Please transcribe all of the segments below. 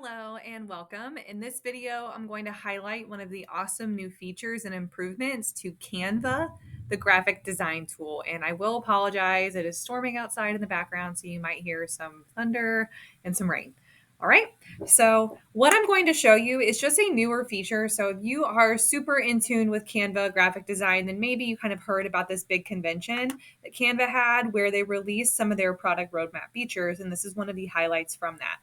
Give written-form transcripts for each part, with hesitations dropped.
Hello and welcome. In this video, I'm going to highlight one of the awesome new features and improvements to Canva, the graphic design tool. And I will apologize, it is storming outside in the background, so you might hear some thunder and some rain. All right, so what I'm going to show you is just a newer feature. So if you are super in tune with Canva graphic design, then maybe you kind of heard about this big convention that Canva had where they released some of their product roadmap features. And this is one of the highlights from that.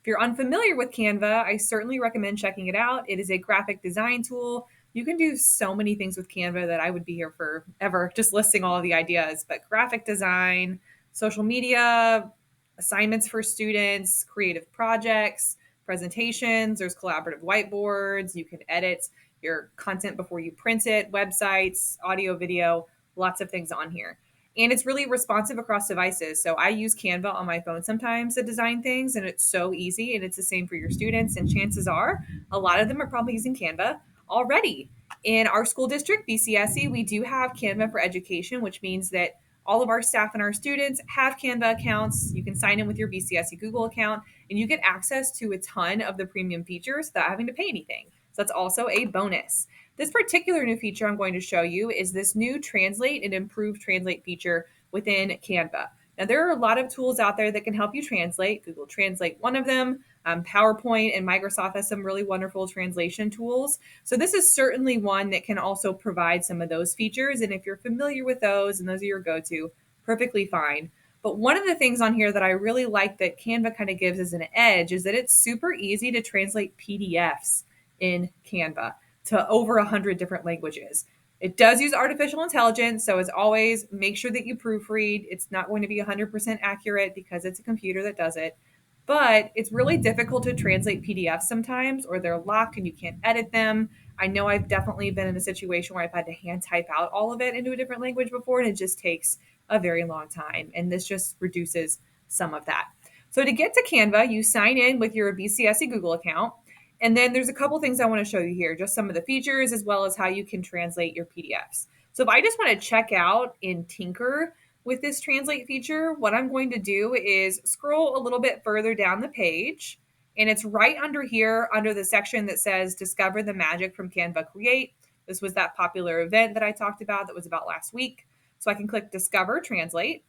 If you're unfamiliar with Canva, I certainly recommend checking it out. It is a graphic design tool. You can do so many things with Canva that I would be here forever just listing all of the ideas, but graphic design, social media, assignments for students, creative projects, presentations, there's collaborative whiteboards, you can edit your content before you print it, websites, audio, video, lots of things on here. And it's really responsive across devices. So I use Canva on my phone sometimes to design things, and it's so easy. And it's the same for your students. And chances are a lot of them are probably using Canva already. In our school district, BCSE, we do have Canva for Education, which means that all of our staff and our students have Canva accounts. You can sign in with your BCSE Google account, and you get access to a ton of the premium features without having to pay anything. So that's also a bonus. This particular new feature I'm going to show you is this new Translate and Improve Translate feature within Canva. Now, there are a lot of tools out there that can help you translate. Google Translate, one of them. PowerPoint and Microsoft has some really wonderful translation tools. So this is certainly one that can also provide some of those features. And if you're familiar with those and those are your go-to, perfectly fine. But one of the things on here that I really like that Canva kind of gives as an edge is that it's super easy to translate PDFs in Canva to over 100 different languages. It does use artificial intelligence, so as always, make sure that you proofread. It's not going to be 100% accurate because it's a computer that does it. But it's really difficult to translate PDFs sometimes, or they're locked and you can't edit them. I know I've definitely been in a situation where I've had to hand type out all of it into a different language before, and it just takes a very long time. And this just reduces some of that. So to get to Canva, you sign in with your BCSE Google account. And then there's a couple things I want to show you here, just some of the features as well as how you can translate your PDFs. So if I just want to check out and tinker with this translate feature, what I'm going to do is scroll a little bit further down the page. And it's right under here, under the section that says Discover the Magic from Canva Create. This was that popular event that I talked about that was about last week. So I can click Discover Translate.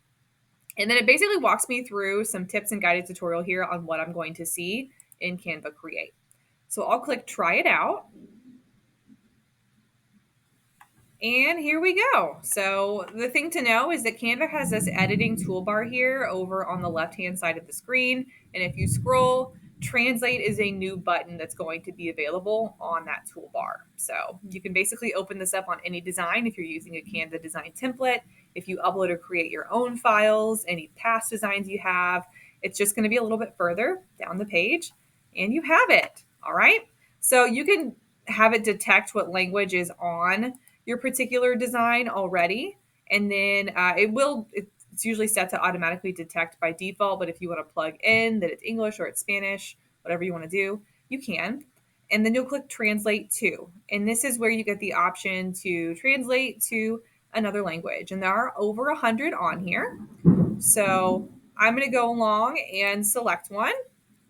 And then it basically walks me through some tips and guided tutorial here on what I'm going to see in Canva Create. So I'll click Try It Out. And here we go. So the thing to know is that Canva has this editing toolbar here over on the left-hand side of the screen. And if you scroll, Translate is a new button that's going to be available on that toolbar. So you can basically open this up on any design if you're using a Canva design template. If you upload or create your own files, any past designs you have, it's just going to be a little bit further down the page and you have it. All right. So you can have it detect what language is on your particular design already. And then it's usually set to automatically detect by default. But if you want to plug in that it's English or it's Spanish, whatever you want to do, you can. And then you'll click Translate To. And this is where you get the option to translate to another language. And there are over 100 on here. So I'm going to go along and select one.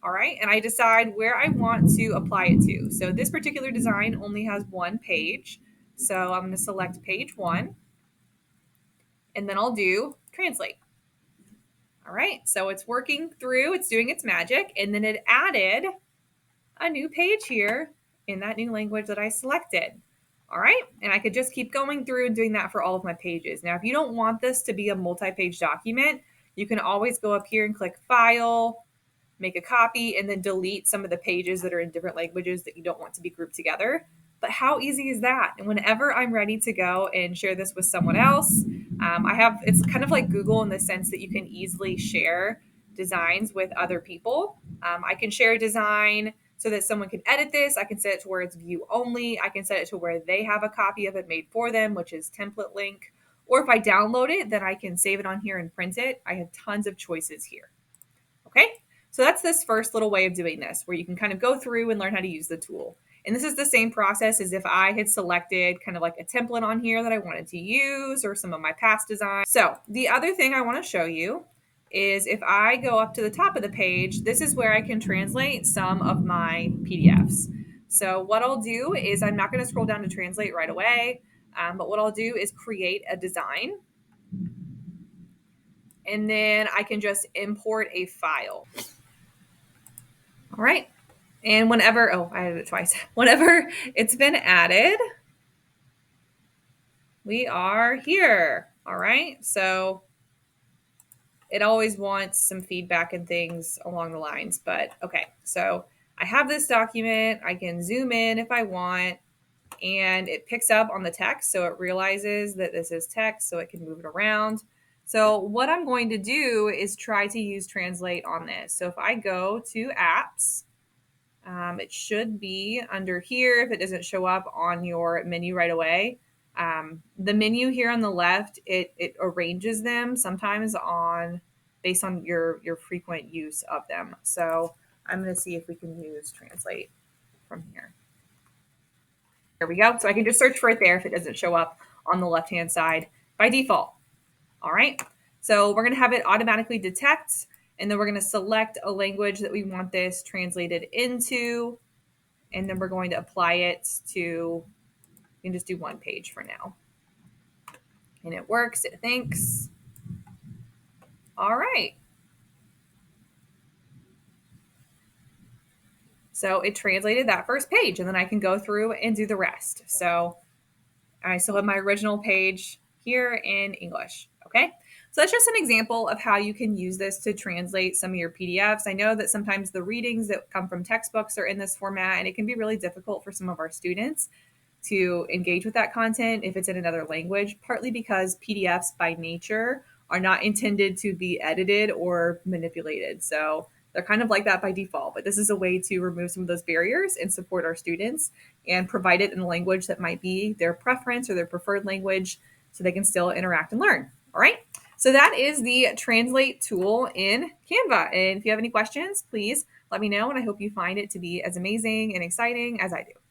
All right. And I decide where I want to apply it to. So this particular design only has one page. So I'm going to select page 1. And then I'll do translate. All right. So it's working through. It's doing its magic. And then it added a new page here in that new language that I selected. All right. And I could just keep going through and doing that for all of my pages. Now, if you don't want this to be a multi-page document, you can always go up here and click File, make a copy, and then delete some of the pages that are in different languages that you don't want to be grouped together. But how easy is that? And whenever I'm ready to go and share this with someone else, it's kind of like Google in the sense that you can easily share designs with other people. I can share a design so that someone can edit this. I can set it to where it's view only. I can set it to where they have a copy of it made for them, which is template link. Or if I download it, then I can save it on here and print it. I have tons of choices here. Okay. So that's this first little way of doing this, where you can kind of go through and learn how to use the tool. And this is the same process as if I had selected kind of like a template on here that I wanted to use or some of my past designs. So the other thing I want to show you is if I go up to the top of the page, this is where I can translate some of my PDFs. So what I'll do is I'm not going to scroll down to translate right away, but what I'll do is create a design, and then I can just import a file. All right. And whenever, oh, I added it twice. Whenever it's been added, we are here. All right. So it always wants some feedback and things along the lines, but okay. So I have this document. I can zoom in if I want, and it picks up on the text. So it realizes that this is text, so it can move it around. So what I'm going to do is try to use Translate on this. So if I go to apps, it should be under here if it doesn't show up on your menu right away. The menu here on the left, it arranges them sometimes on based on your frequent use of them. So I'm going to see if we can use Translate from here. There we go. So I can just search for it there if it doesn't show up on the left-hand side by default. All right. So we're going to have it automatically detect, and then we're going to select a language that we want this translated into, and then we're going to apply it to, you can just do one page for now. And it works, it thinks. All right. So it translated that first page, and then I can go through and do the rest. So I still have my original page here in English. Okay. So that's just an example of how you can use this to translate some of your PDFs. I know that sometimes the readings that come from textbooks are in this format, and it can be really difficult for some of our students to engage with that content if it's in another language, partly because PDFs by nature are not intended to be edited or manipulated. So they're kind of like that by default, but this is a way to remove some of those barriers and support our students and provide it in a language that might be their preference or their preferred language so they can still interact and learn. All right. So that is the Translate tool in Canva. And if you have any questions, please let me know. And I hope you find it to be as amazing and exciting as I do.